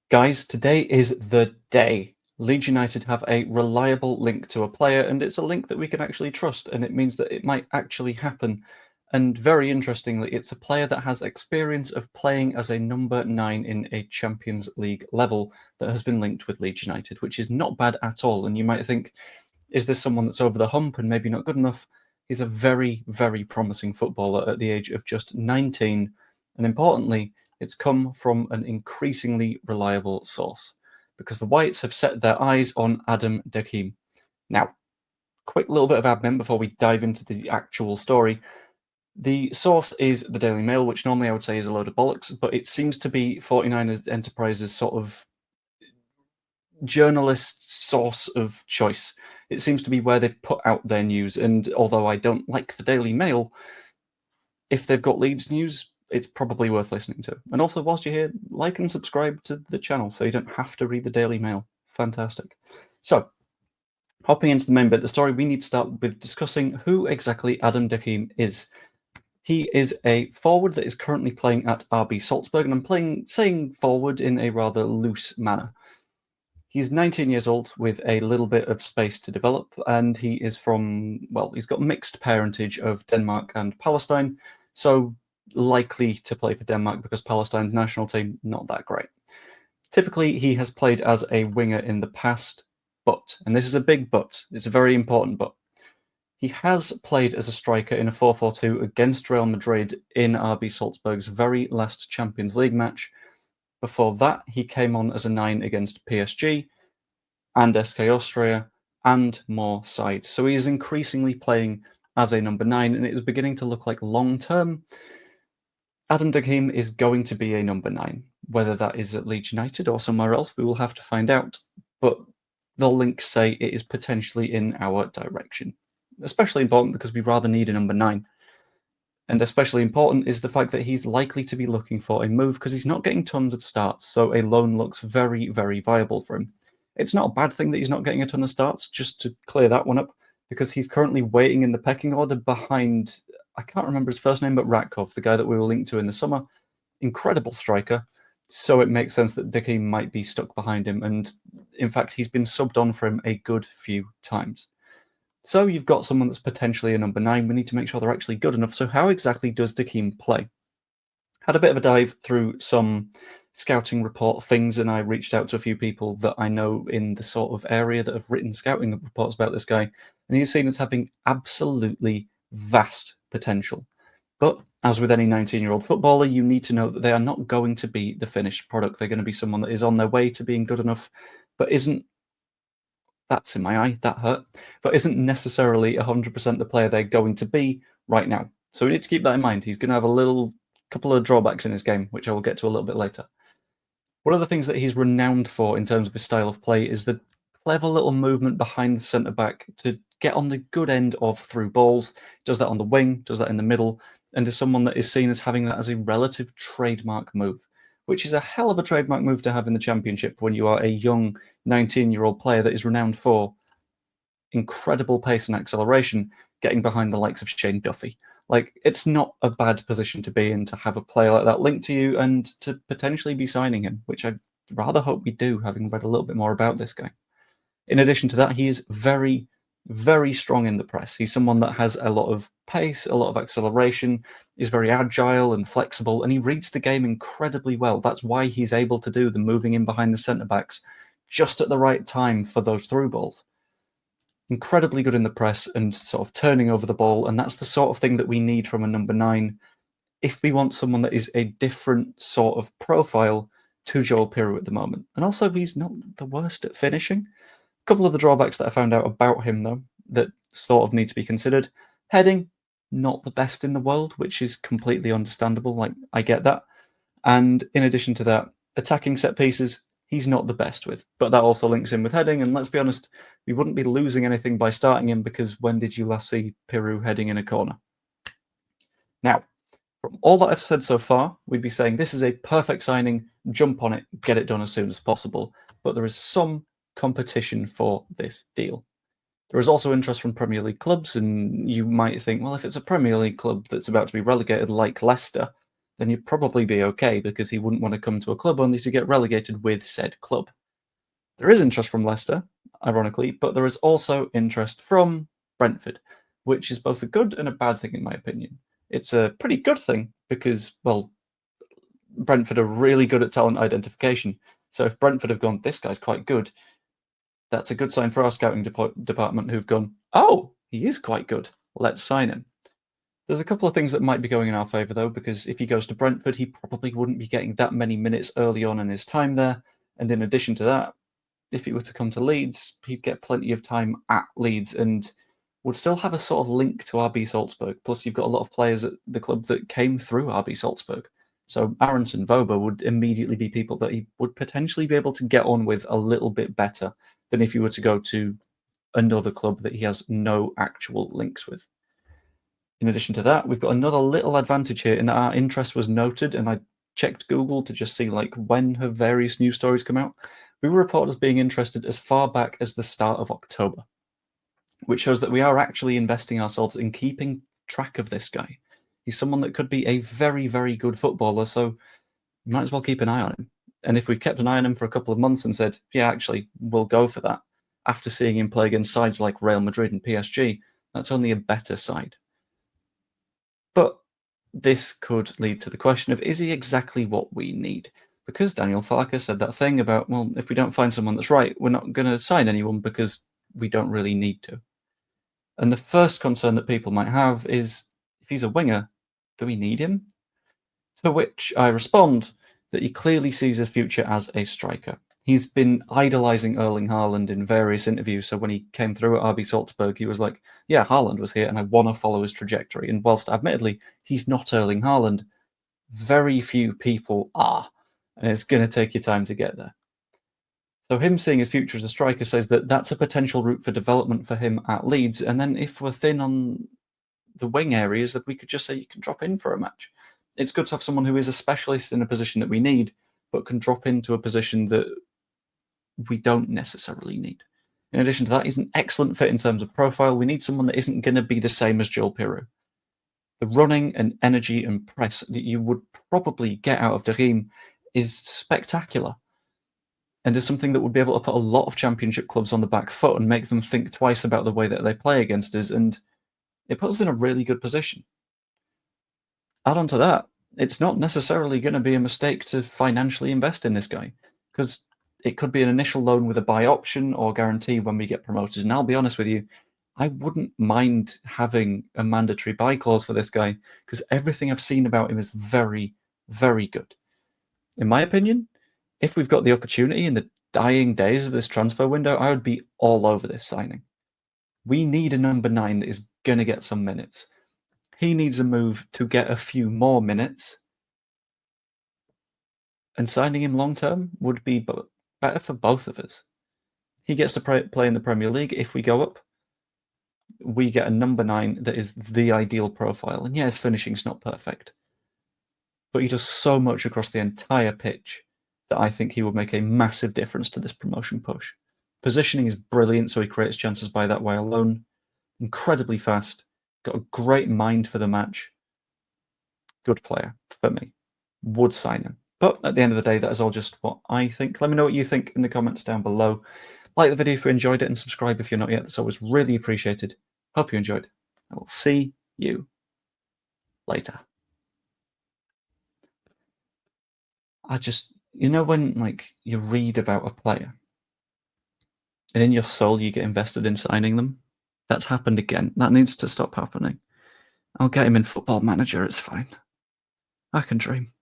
Guys, today is the day. Leeds United have a reliable link to a player, and it's a link that we can actually trust, and it means that it might actually happen. And very interestingly, it's a player that has experience of playing as a number 9 in a Champions League level that has been linked with Leeds United, which is not bad at all. And you might think, is this someone that's over the hump and maybe not good enough? He's a very, very promising footballer at the age of just 19, and importantly, it's come from an increasingly reliable source, because the Whites have set their eyes on Adam Dein. Now, quick little bit of admin before we dive into the actual story. The source is the Daily Mail, which normally I would say is a load of bollocks, but it seems to be 49 Enterprises' sort of journalist source of choice. It seems to be where they put out their news, and although I don't like the Daily Mail, if they've got Leeds news, it's probably worth listening to. And also, whilst you're here, like and subscribe to the channel so you don't have to read the Daily Mail. Fantastic. So, hopping into the main bit of the story, we need to start with discussing who exactly Adam Dein is. He is a forward that is currently playing at RB Salzburg, and I'm saying forward in a rather loose manner. He's 19 years old with a little bit of space to develop, and he is from, well, he's got mixed parentage of Denmark and Palestine, so likely to play for Denmark because Palestine's national team, not that great. Typically, he has played as a winger in the past, but, and this is a big but, it's a very important but, he has played as a striker in a 4-4-2 against Real Madrid in RB Salzburg's very last Champions League match. Before that, he came on as a 9 against PSG and SK Austria and more sides. So he is increasingly playing as a number 9, and it is beginning to look like long-term Adam Dein is going to be a number 9. Whether that is at Leeds United or somewhere else, we will have to find out. But the links say it is potentially in our direction. Especially important because we rather need a number 9. And especially important is the fact that he's likely to be looking for a move because he's not getting tons of starts, so a loan looks very, very viable for him. It's not a bad thing that he's not getting a ton of starts, just to clear that one up, because he's currently waiting in the pecking order behind, I can't remember his first name, but Ratkov, the guy that we were linked to in the summer. Incredible striker, so it makes sense that Dein might be stuck behind him, and in fact, he's been subbed on for him a good few times. So you've got someone that's potentially a number 9. We need to make sure they're actually good enough. So how exactly does Dein play? Had a bit of a dive through some scouting report things, and I reached out to a few people that I know in the sort of area that have written scouting reports about this guy, and he's seen as having absolutely vast potential. But as with any 19-year-old footballer, you need to know that they are not going to be the finished product. They're going to be someone that is on their way to being good enough, but isn't, that's in my eye, that hurt, but isn't necessarily 100% the player they're going to be right now. So we need to keep that in mind. He's going to have a couple of drawbacks in his game, which I will get to a little bit later. One of the things that he's renowned for in terms of his style of play is the clever little movement behind the centre-back to get on the good end of through balls. Does that on the wing, does that in the middle, and is someone that is seen as having that as a relative trademark move, which is a hell of a trademark move to have in the Championship when you are a young 19-year-old player that is renowned for incredible pace and acceleration, getting behind the likes of Shane Duffy. Like, it's not a bad position to be in to have a player like that linked to you and to potentially be signing him, which I rather hope we do, having read a little bit more about this guy. In addition to that, he is very, very strong in the press. He's someone that has a lot of pace, a lot of acceleration, is very agile and flexible, and he reads the game incredibly well. That's why he's able to do the moving in behind the centre-backs just at the right time for those through balls. Incredibly good in the press and sort of turning over the ball, and that's the sort of thing that we need from a number 9 if we want someone that is a different sort of profile to Joel Piroe at the moment. And also, he's not the worst at finishing. A couple of the drawbacks that I found out about him, though, that sort of need to be considered. Heading, not the best in the world, which is completely understandable. Like, I get that. And in addition to that, attacking set pieces, he's not the best with. But that also links in with heading, and let's be honest, we wouldn't be losing anything by starting him, because when did you last see Piroe heading in a corner? Now, from all that I've said so far, we'd be saying this is a perfect signing, jump on it, get it done as soon as possible. But there is some competition for this deal. There is also interest from Premier League clubs, and you might think, well, if it's a Premier League club that's about to be relegated like Leicester, then you'd probably be okay because he wouldn't want to come to a club only to get relegated with said club. There is interest from Leicester, ironically, but there is also interest from Brentford, which is both a good and a bad thing in my opinion. It's a pretty good thing because, well, Brentford are really good at talent identification. So if Brentford have gone, this guy's quite good, that's a good sign for our scouting department who've gone, oh, he is quite good, let's sign him. There's a couple of things that might be going in our favour, though, because if he goes to Brentford, he probably wouldn't be getting that many minutes early on in his time there. And in addition to that, if he were to come to Leeds, he'd get plenty of time at Leeds and would still have a sort of link to RB Salzburg. Plus, you've got a lot of players at the club that came through RB Salzburg. So Aronson, Voba would immediately be people that he would potentially be able to get on with a little bit better than if he were to go to another club that he has no actual links with. In addition to that, we've got another little advantage here in that our interest was noted, and I checked Google to just see like when have various news stories come out. We were reported as being interested as far back as the start of October, which shows that we are actually investing ourselves in keeping track of this guy. He's someone that could be a very, very good footballer, so you might as well keep an eye on him. And if we've kept an eye on him for a couple of months and said, yeah, actually, we'll go for that, after seeing him play against sides like Real Madrid and PSG, that's only a better side. But this could lead to the question of, is he exactly what we need? Because Daniel Farke said that thing about, well, if we don't find someone that's right, we're not going to sign anyone because we don't really need to. And the first concern that people might have is, if he's a winger, do we need him? To which I respond that he clearly sees his future as a striker. He's been idolising Erling Haaland in various interviews. So when he came through at RB Salzburg, he was like, yeah, Haaland was here and I want to follow his trajectory. And whilst admittedly, he's not Erling Haaland, very few people are. And it's going to take you time to get there. So him seeing his future as a striker says that that's a potential route for development for him at Leeds. And then if we're thin on the wing areas, that we could just say you can drop in for a match. It's good to have someone who is a specialist in a position that we need, but can drop into a position that we don't necessarily need. In addition to that, he's an excellent fit in terms of profile. We need someone that isn't going to be the same as Joel Piroe. The running and energy and press that you would probably get out of Derim is spectacular, and is something that would be able to put a lot of championship clubs on the back foot and make them think twice about the way that they play against us, and it puts us in a really good position. Add on to that, it's not necessarily going to be a mistake to financially invest in this guy, because it could be an initial loan with a buy option or guarantee when we get promoted. And I'll be honest with you, I wouldn't mind having a mandatory buy clause for this guy, because everything I've seen about him is very, very good. In my opinion, if we've got the opportunity in the dying days of this transfer window, I would be all over this signing. We need a number 9 that is going to get some minutes. He needs a move to get a few more minutes. And signing him long term would be better for both of us. He gets to play in the Premier League. If we go up, we get a number 9 that is the ideal profile. And yeah, his finishing's not perfect, but he does so much across the entire pitch that I think he would make a massive difference to this promotion push. Positioning is brilliant, so he creates chances by that way alone. Incredibly fast. Got a great mind for the match. Good player for me. Would sign him. But at the end of the day, that is all just what I think. Let me know what you think in the comments down below. Like the video if you enjoyed it, and subscribe if you're not yet. That's always really appreciated. Hope you enjoyed. I will see you later. You know when like you read about a player and in your soul you get invested in signing them? That's happened again. That needs to stop happening. I'll get him in Football Manager, it's fine. I can dream.